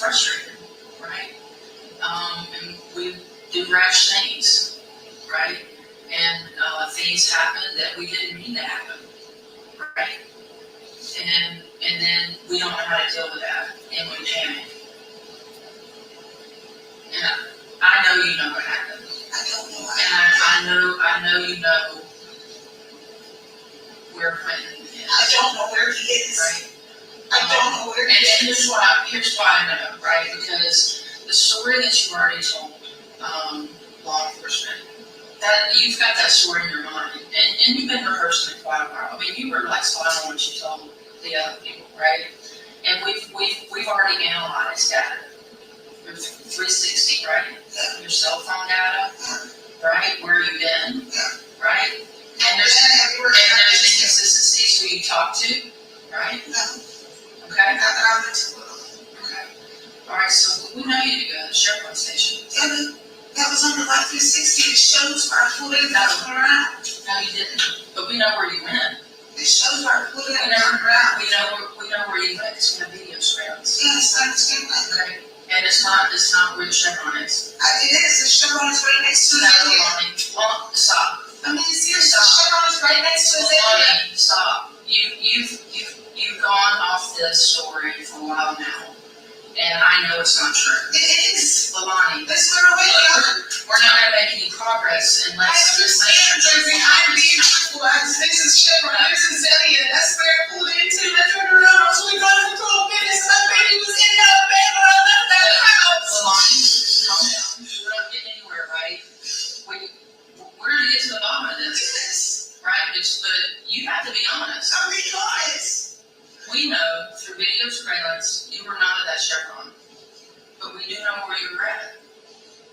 frustrated, right? And we do rash things, right? And things happen that we didn't mean to happen, right? And then we don't know how to deal with that, and we panic. And I know you know what happened. I don't know. And I know you know where Quentin is. I don't know where he is. Right? I don't know where he is. And here's why I know, right? Because the story that you already told law enforcement, that you've got that story in your mind, and you've been rehearsing it quite a while. I mean, you were like spot on what you told the other people, right? And we've already analyzed data. Your 360, right? Yeah. Your cell phone data, right? Where you've been, right? And there's inconsistencies who you talk to, right? No. Okay. Not that I went to. Okay. All right. So we know you to go to the Chevron station. Yeah, that was on the Life 360. It shows where I pulled in and turned around. No, you didn't. But we know where you went. It shows where I pulled in and turned around. We know where you went because we have video surveillance. Yes, I understand that. Okay. And it's not where the Chevron is. It is. The Chevron is right next to his area. Well, stop. I mean, seriously, the Chevron is right next to his area. Stop. You've gone off this story for a while now, and I know it's not true. It is. Leilani, That's where we're not going to make any progress unless I'm being truthful. This is Chevron. This is Zelia. That's where I pulled into. I turned around. I was really going into a business. My baby was in that bed when I left that house. Leilani, calm down. We're not getting anywhere, right? We're going to get to the bottom of this. Yes. Right? But you have to be honest. I'm being honest. We know through video surveillance you were not at that Chevron. But we do know where you were at.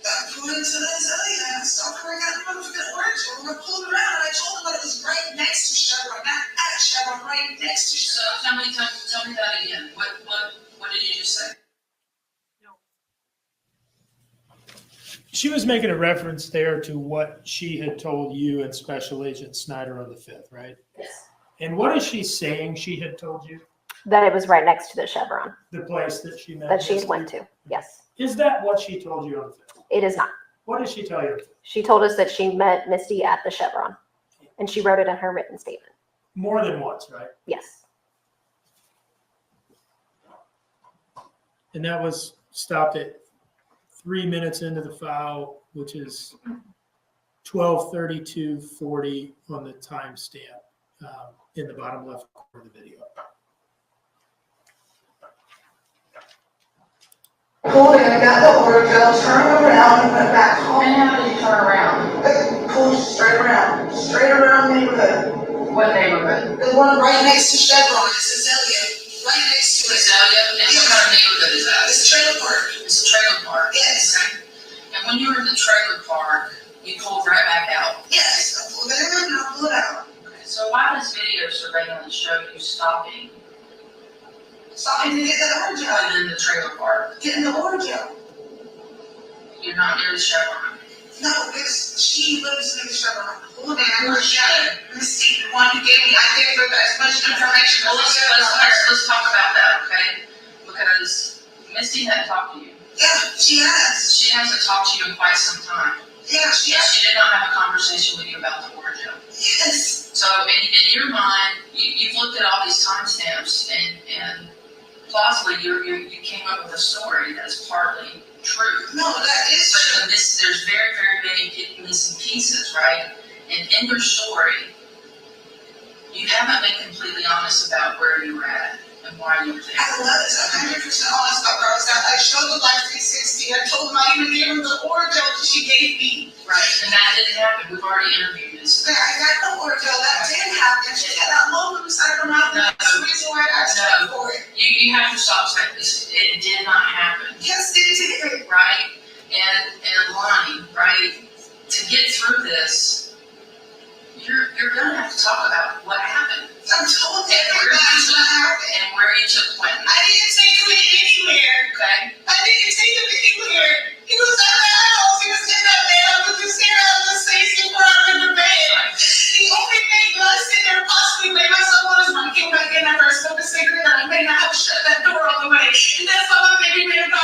I pulled into the Zelia and I stopped where I got the motherfucking orange. We're pulled around and I told him that it was right next to Chevron, not at Chevron, right next to Chevron. So tell me that again. What did you just say? She was making a reference there to what she had told you and Special Agent Snyder on the 5th, right? Yes. And what is she saying she had told you? That it was right next to the Chevron The place that she met? that she had went to. Yes. Is that what she told you on the 5th? It is not. What did she tell you on the 5th? She told us that she met Misty at the Chevron, and she wrote it in her written statement. More than once, right? Yes. And that was stopped at 3 minutes into the file, which is 12:32:40 on the timestamp in the bottom left corner of the video. Pulled in, got the order, turned around, and went back home. And how did you turn around? Pulled straight around neighborhood. What neighborhood? The one right next to Chevron, it's Zelia, right next to it. Azalea? And what kind of neighborhood is that? It's a trailer park. It's a trailer park. Yes. Okay. And when you were in the trailer park, you pulled right back out. Yes, I pulled it in and I pulled it out. Okay. So why does video surveillance show you stopping Stopping to get that orange out. within the trailer park? Getting the orange out. You're not near the Chevron. No, because she lives near the Chevron. I pulled in, Who is she? Misty, the one who gave me, I gave her as much information Well, as I could about her. let's talk about that, okay? Because Misty hadn't talked to you. Yeah, she has. She hasn't talked to you in quite some time. Yeah, she And has. she did not have a conversation with you about the origin. Yes. So in your mind, you've looked at all these timestamps and plausibly you came up with a story that is partly true. No, that is true. But there's very, very many missing pieces, right? And in your story, you haven't been completely honest about where you were at and why you were there. I was 100% honest about where I was at. I showed the Life 360. I told them I even gave her the orangel that she gave me. Right, and that didn't happen. We've already interviewed this. I got the orangel. That did happen. She had that logo beside her mouth. No. That's the reason why I asked her for it. You have to stop saying this. It did not happen. Yes, it did. Right? And Lonnie, right? To get through this, you're gonna have to talk about what happened. I'm told everybody's what happened. And where you took Quentin. I didn't take him anywhere. Okay? I didn't take him anywhere. He was at the house. He was in that bed. I was just there. I was just sitting in the bed. The only thing that I sit there possibly made myself on is when I came back in after I smoked a cigarette and I may not have shut that door all the way. And that's why my baby man got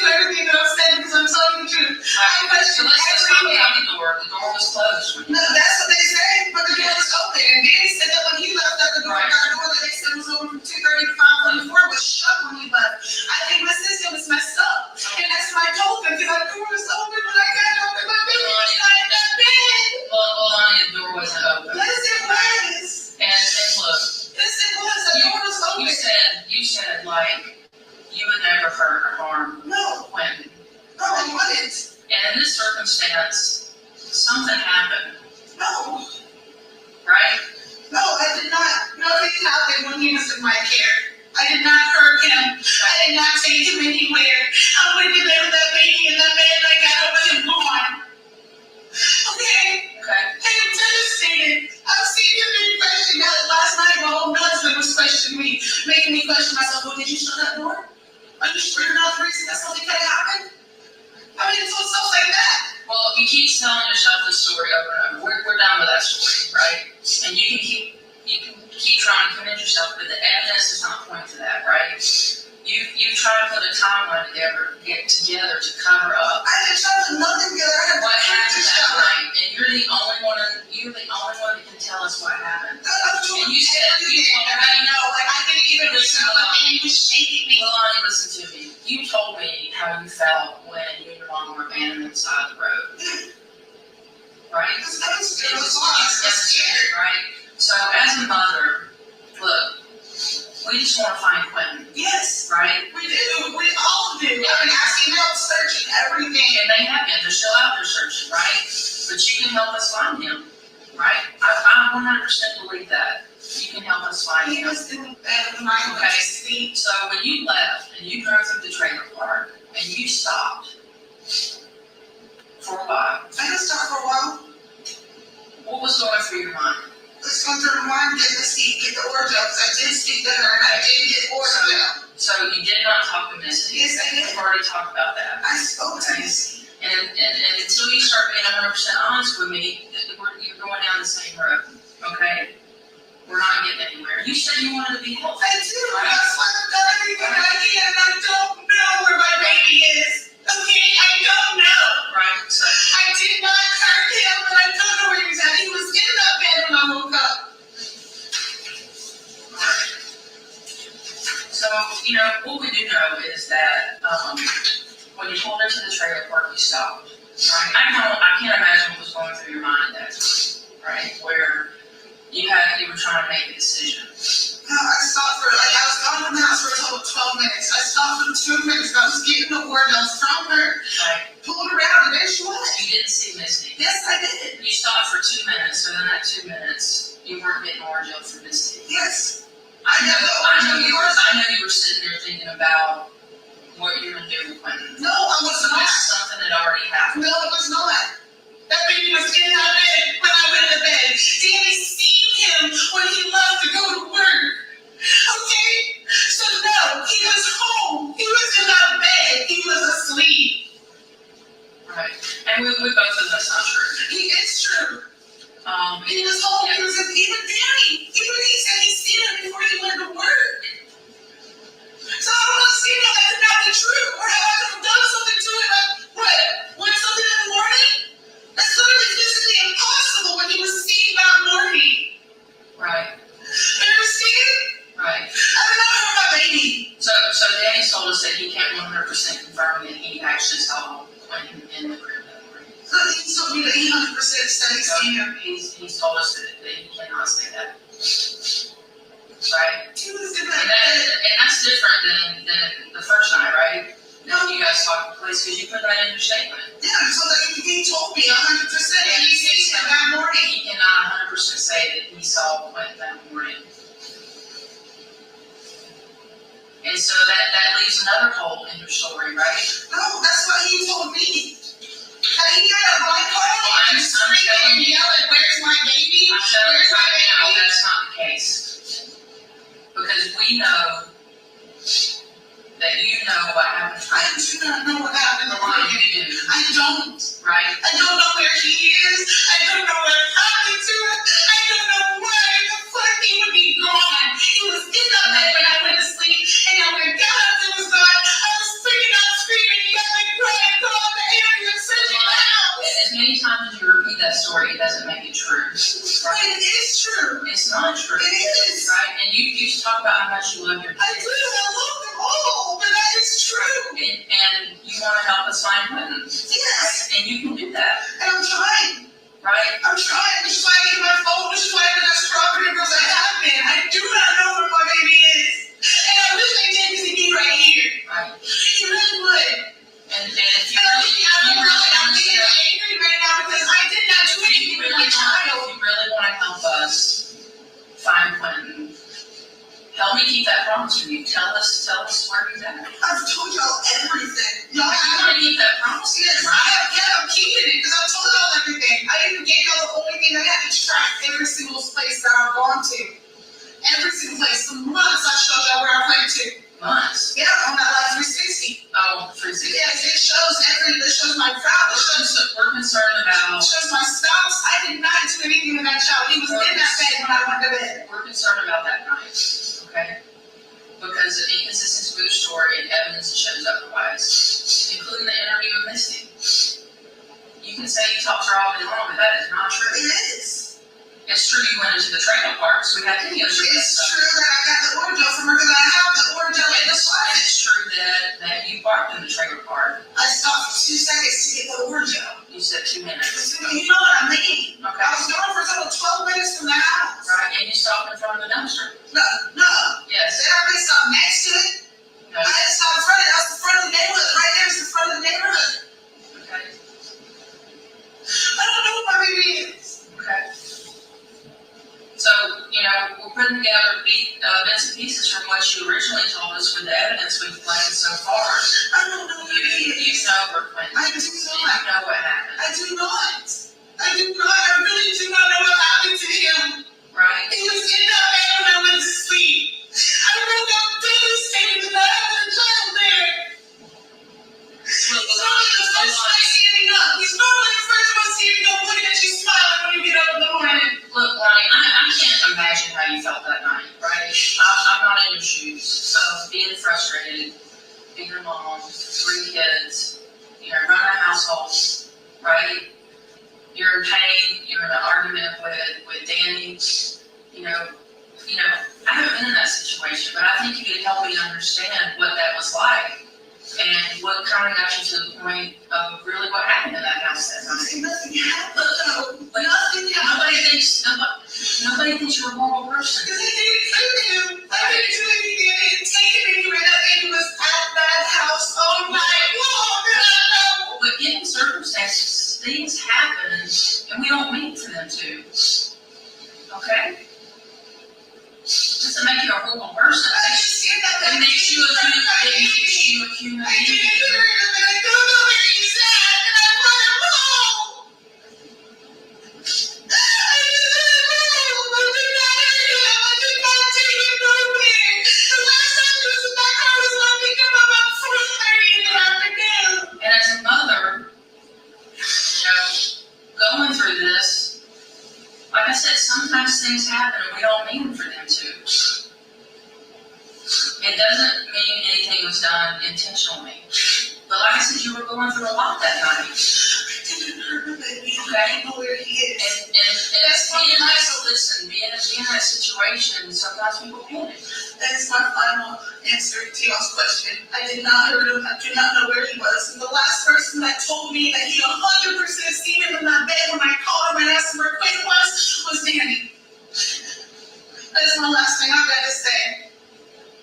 everything that I'm saying because I'm telling you the truth. I So question let's talk everything. about the door. The door was closed. No, that's what they say, but the door was open. And Danny said that when he left, that the door, Right. our door that they said was open from 2:30 to 5:44 was shut when he left. I think my system was messed up. And that's what I told them, because the door was open when I got up and my baby was not in that bed. Well, honey, the door wasn't open. Yes, it was. And look, Yes, it was. The door was open. you said like you would never hurt or harm No, Quentin. no, I wouldn't. And in this circumstance, something happened, No, right? no, I did not. Nothing happened when he was in my care. I did not hurt him. I did not take him anywhere. I went in there with that baby in that bed and I got up with him gone. Okay? Okay. I am devastated. I've seen you being questioned. Last night, my own husband was questioning me, making me question myself. Well, did you shut that door? Are you sure you're not the reason that something could have happened? I mean, it's stuff like that. Well, you keep telling yourself this story over and over. We're done with that story, right? And you can keep trying to convince yourself, but the evidence does not point to that, right? You try to put a timeline together to cover up I didn't try to put nothing together. I had what to happened that shower. night, and you're the only one that can tell us what happened. I was doing And you said everything, and I know, like, I didn't even listen. My baby was shaking me. Leilani, listen to me. You told me how you felt when you and your mom were abandoned on the side of the road, right? I was devastated. It I was was devastated, right? So as a mother, look, we just want to find Quentin, Yes, right? we do. We all do. I've been asking help, searching everything. And they have been. They're still out there searching, right? But you can help us find him, right? I 100% believe that. You can help us find He him. was in bed when I went to sleep. So when you left and you drove through the trailer park and you stopped for a while, I just stopped for a while. what was going through your mind? Let's go through the mind, get the seat, get the order because I did speak to her and I did get order down. So you did not talk to Missy. Yes, I did. We've already talked about that. I spoke to Missy. And until you start being 100% honest with me, you're going down the same road, okay? We're not getting anywhere. You said you wanted to be healthy. I do. That's why I've done everything I can and I don't know where my baby is. Okay, I don't know. Right? So, I did not hurt him, but I don't know where he was at. He was in that bed when I woke up. so what we do know is that when you pulled into the trailer park, you stopped. Right? I can't imagine what was going through your mind at that time, right? Where you were trying to make a decision. No, I stopped for, like, I was gone from the house for a total of 12 minutes. I stopped for 2 minutes. I was getting the word that was from her, Right? pulled around, and there she was. You didn't see Misty. Yes, I did. You stopped for 2 minutes, so in that 2 minutes, you weren't getting orange up for Misty. Yes. I know you were sitting there thinking about what you were going to do with Quentin. No, I was So not. this is something that already happened. No, it was not. That baby was in that bed when I went to bed. Danny seen him when he left to go to work. Okay? So no, he was home. He was in that bed. He was asleep. Right. And we both know that's not true. He is true. He was home. Yeah. He was even Danny. Even he said he seen him before he went to work. So I don't understand how that could not be true. Or how I could have done something to him. When something in the morning? That's literally physically impossible when he was seen that morning. Right. You understand? Right. I did not hurt my baby. So Danny told us that he can't 100% confirm that he actually saw Quentin in the crib that morning. So he told me that he 100% said he seen him. He's told us that he cannot say that. Right? He was in And, that bed. and that's different than the first night, right? No, you guys talked to the police because you put that in your statement. Yeah, so that he told me 100% that he seen him that morning. He cannot 100% say that he saw Quentin that morning. And so that leaves another hole in your story, right? No, that's what he told me. That he got a blank call and screaming and yelling, "Where's my baby? I'm telling you Where's my right now, baby?" that's not the case. Because we know that you know what happened. I do not know what happened to Leilani, him. you do, I don't. right? I don't know where he is. I don't know what happened to him. I don't know where the fuck he would be gone. He was in the bed when I went to sleep, and I went down after he was gone. I was freaking out, screaming, too many times as you repeat that story, it doesn't make it true. Right? It is true. It's not true. It is. Right? And you used to talk about how much you love your I kids. do. I love them all, but that is true. And you want to help us find Quentin. Yes. Right? And you can do that. And I'm trying. Right? I'm trying. Which is why I get my phone. Which is why I have as property because I have been. I do not know where my baby is. And I wish I did because he'd be right here. Right? He really would. And if you And really, I'm being angry right now because I did not do anything with my child. if you really want to help us find Quentin, help me keep that promise with you. Tell us where he's at. I've told y'all everything. Y'all You have want to keep that promise? Yes, I'm keeping it because I've told y'all everything. I even gave y'all the only thing I had to track every single place that I've gone to. Every single place. For months I showed y'all where I went to. Months. Yeah, on that Life 360. Oh, 360. Yes, it shows my child. We're concerned It about. shows my spouse. I did not do anything with that child. He was in that bed when I went to bed. We're concerned about that night. Okay. Because of inconsistencies with your story and evidence that shows otherwise, including the interview with Misty. You can say you talked to her all day long, but that is not true. It is. It's true you went into the trailer park, so we had videos of that It's stuff. true that I got the ordeal from her because I have the ordeal in the And slide. it's true that you parked in the trailer park. I stopped for 2 seconds to get the ordeal. You said 2 minutes. You know what I mean? Okay. I was gone for a total of 12 minutes from the house. Right, and you stopped in front of the dumpster. No. Yes. Then I really stopped next to it. No. I didn't stop in front of it. That was the front of the neighborhood. Right there is the front of the neighborhood. Okay. I don't know what my baby is. Okay. So, we're putting together bits and pieces from what you originally told us with the evidence we've collected so far. I don't know what my baby You is. know where Quentin I do is. not. You know what happened. I do not. I really do not know what happened to him. Right? He was in that bed when I went to sleep. I woke up devastated and I had a child there. He's normally the first one standing up. He's normally the first one standing up looking at you smiling when you get up in the morning. Look, Lonnie, I can't imagine how you felt that night, right? I'm not in your shoes of being frustrated, being a mom, 3 kids, running a household, right? You're in pain, you're in an argument with Danny, I haven't been in that situation, but I think you could help me understand what that was like and what kind of got you to the point of really what happened in that house that night. Nothing happened. Like, Nothing happened. Nobody thinks you're a horrible person. Because I didn't do him. I didn't do anything. I didn't take him anywhere. That baby was at that house all night long. And I know. But in circumstances, things happen, and we don't mean for them to. Okay? Doesn't make you a horrible person. I understand that. It makes you a human being. I didn't hurt him, and I don't know where he's at, and I want him home. I did not hurt him. I did not take him nowhere. The last time he was in my car was when I picked him up about 4:30 in the afternoon. And as a mother, going through this, like I said, sometimes things happen and we don't mean for them to. It doesn't mean anything was done intentionally. But like I said, you were going through a lot that night. I didn't hurt him, baby. Okay. I don't know where he is. And being in that situation, sometimes people panic. That is my final answer to y'all's question. I did not hurt him. I do not know where he was. And the last person that told me that he 100% seen him in that bed when I